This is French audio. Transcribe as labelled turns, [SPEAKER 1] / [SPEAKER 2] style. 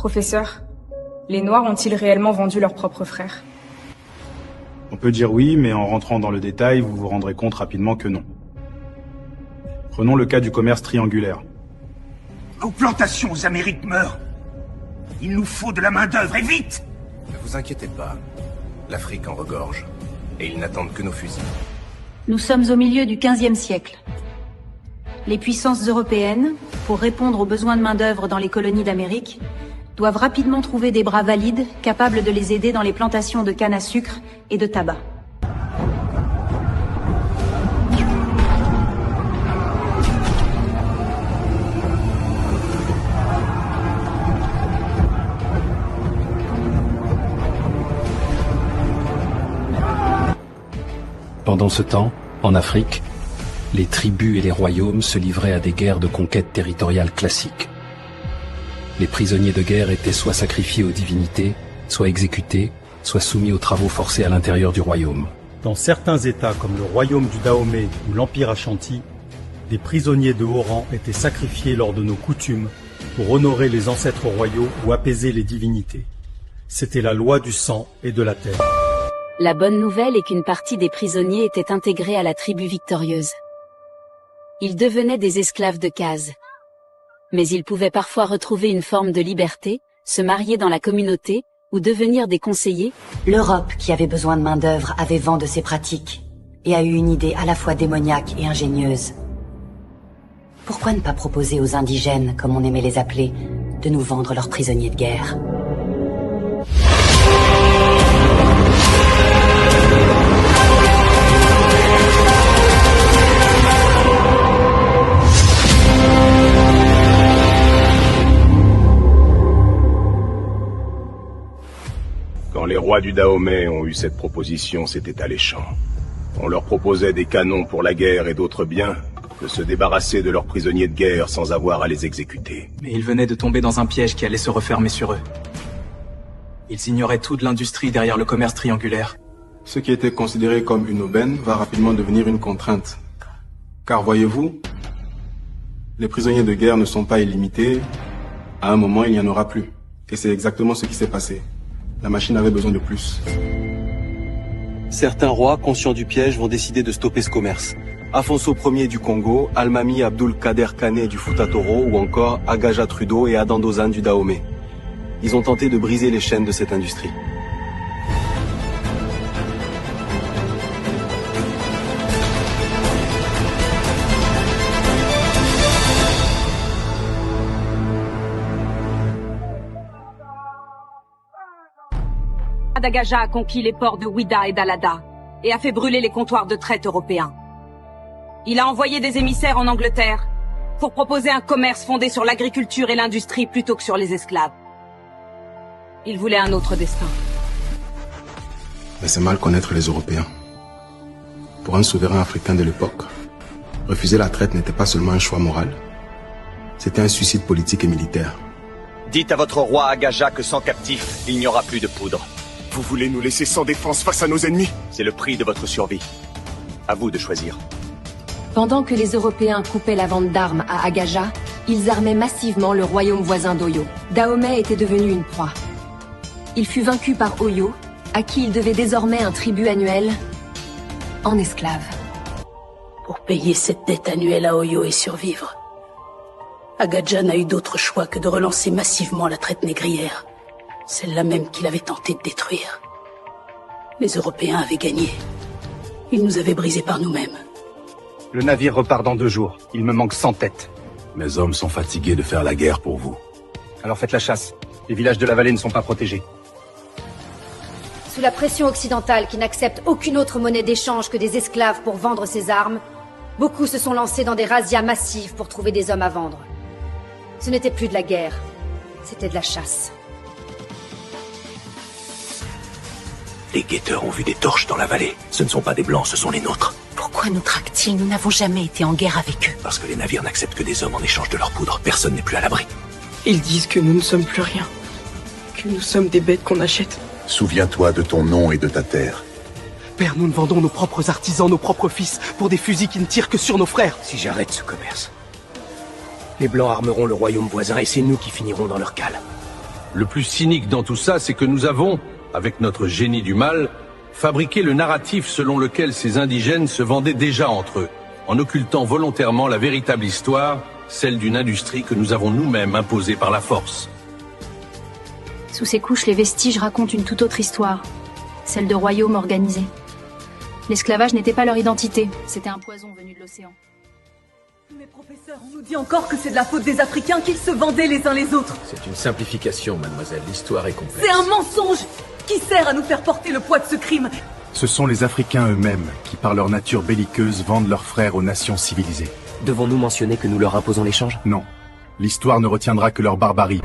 [SPEAKER 1] Professeur, les Noirs ont-ils réellement vendu leurs propres frères?
[SPEAKER 2] On peut dire oui, mais en rentrant dans le détail, vous vous rendrez compte rapidement que non. Prenons le cas du commerce triangulaire.
[SPEAKER 3] Nos plantations aux Amériques meurent. Il nous faut de la main-d'œuvre, et vite!
[SPEAKER 4] Ne vous inquiétez pas. L'Afrique en regorge. Et ils n'attendent que nos fusils.
[SPEAKER 5] Nous sommes au milieu du XVe siècle. Les puissances européennes, pour répondre aux besoins de main-d'œuvre dans les colonies d'Amérique, doivent rapidement trouver des bras valides capables de les aider dans les plantations de canne à sucre et de tabac.
[SPEAKER 6] Pendant ce temps, en Afrique, les tribus et les royaumes se livraient à des guerres de conquête territoriale classiques. Les prisonniers de guerre étaient soit sacrifiés aux divinités, soit exécutés, soit soumis aux travaux forcés à l'intérieur du royaume.
[SPEAKER 7] Dans certains États comme le royaume du Dahomey ou l'Empire Ashanti, des prisonniers de haut rang étaient sacrifiés lors de nos coutumes pour honorer les ancêtres royaux ou apaiser les divinités. C'était la loi du sang et de la terre.
[SPEAKER 5] La bonne nouvelle est qu'une partie des prisonniers était intégrée à la tribu victorieuse. Ils devenaient des esclaves de case. Mais ils pouvaient parfois retrouver une forme de liberté, se marier dans la communauté, ou devenir des conseillers.
[SPEAKER 8] L'Europe, qui avait besoin de main-d'œuvre, avait vent de ces pratiques, et a eu une idée à la fois démoniaque et ingénieuse. Pourquoi ne pas proposer aux indigènes, comme on aimait les appeler, de nous vendre leurs prisonniers de guerre ?
[SPEAKER 4] Quand les rois du Dahomey ont eu cette proposition, c'était alléchant. On leur proposait des canons pour la guerre et d'autres biens, de se débarrasser de leurs prisonniers de guerre sans avoir à les exécuter.
[SPEAKER 9] Mais ils venaient de tomber dans un piège qui allait se refermer sur eux. Ils ignoraient tout de l'industrie derrière le commerce triangulaire.
[SPEAKER 10] Ce qui était considéré comme une aubaine va rapidement devenir une contrainte. Car voyez-vous, les prisonniers de guerre ne sont pas illimités. À un moment, il n'y en aura plus. Et c'est exactement ce qui s'est passé. La machine avait besoin de plus.
[SPEAKER 11] Certains rois, conscients du piège, vont décider de stopper ce commerce. Afonso Ier du Congo, Almami Abdul Kader Kane du Fouta-Toro ou encore Agaja Trudeau et Adan Dozan du Dahomey. Ils ont tenté de briser les chaînes de cette industrie.
[SPEAKER 12] Agaja a conquis les ports de Ouida et d'Alada et a fait brûler les comptoirs de traite européens. Il a envoyé des émissaires en Angleterre pour proposer un commerce fondé sur l'agriculture et l'industrie plutôt que sur les esclaves. Il voulait un autre destin.
[SPEAKER 10] Mais c'est mal connaître les Européens. Pour un souverain africain de l'époque, refuser la traite n'était pas seulement un choix moral, c'était un suicide politique et militaire.
[SPEAKER 13] Dites à votre roi Agaja que sans captifs, il n'y aura plus de poudre.
[SPEAKER 4] Vous voulez nous laisser sans défense face à nos ennemis?
[SPEAKER 13] C'est le prix de votre survie. À vous de choisir.
[SPEAKER 14] Pendant que les Européens coupaient la vente d'armes à Agaja, ils armaient massivement le royaume voisin d'Oyo. Dahomey était devenu une proie. Il fut vaincu par Oyo, à qui il devait désormais un tribut annuel en esclaves.
[SPEAKER 15] Pour payer cette dette annuelle à Oyo et survivre, Agaja n'a eu d'autre choix que de relancer massivement la traite négrière, celle-là même qu'il avait tenté de détruire. Les Européens avaient gagné. Ils nous avaient brisés par nous-mêmes.
[SPEAKER 13] Le navire repart dans 2 jours. Il me manque 100 têtes.
[SPEAKER 4] Mes hommes sont fatigués de faire la guerre pour vous.
[SPEAKER 13] Alors faites la chasse. Les villages de la vallée ne sont pas protégés.
[SPEAKER 16] Sous la pression occidentale qui n'accepte aucune autre monnaie d'échange que des esclaves pour vendre ses armes, beaucoup se sont lancés dans des razzias massives pour trouver des hommes à vendre. Ce n'était plus de la guerre, c'était de la chasse.
[SPEAKER 13] Les guetteurs ont vu des torches dans la vallée. Ce ne sont pas des blancs, ce sont les nôtres.
[SPEAKER 15] Pourquoi nous traquent-ils? Nous n'avons jamais été en guerre avec eux.
[SPEAKER 13] Parce que les navires n'acceptent que des hommes en échange de leur poudre. Personne n'est plus à l'abri.
[SPEAKER 17] Ils disent que nous ne sommes plus rien. Que nous sommes des bêtes qu'on achète.
[SPEAKER 4] Souviens-toi de ton nom et de ta terre.
[SPEAKER 17] Père, nous ne vendons nos propres artisans, nos propres fils, pour des fusils qui ne tirent que sur nos frères.
[SPEAKER 13] Si j'arrête ce commerce, les blancs armeront le royaume voisin et c'est nous qui finirons dans leur cale.
[SPEAKER 18] Le plus cynique dans tout ça, c'est que nous avons, avec notre génie du mal, fabriqué le narratif selon lequel ces indigènes se vendaient déjà entre eux, en occultant volontairement la véritable histoire, celle d'une industrie que nous avons nous-mêmes imposée par la force.
[SPEAKER 19] Sous ces couches, les vestiges racontent une toute autre histoire, celle de royaumes organisés. L'esclavage n'était pas leur identité, c'était un poison venu de l'océan.
[SPEAKER 20] Mais professeur, on nous dit encore que c'est de la faute des Africains qu'ils se vendaient les uns les autres.
[SPEAKER 13] C'est une simplification, mademoiselle. L'histoire est complexe.
[SPEAKER 20] C'est un mensonge qui sert à nous faire porter le poids de ce crime.
[SPEAKER 21] Ce sont les Africains eux-mêmes qui, par leur nature belliqueuse, vendent leurs frères aux nations civilisées.
[SPEAKER 22] Devons-nous mentionner que nous leur imposons l'échange?
[SPEAKER 21] Non. L'histoire ne retiendra que leur barbarie.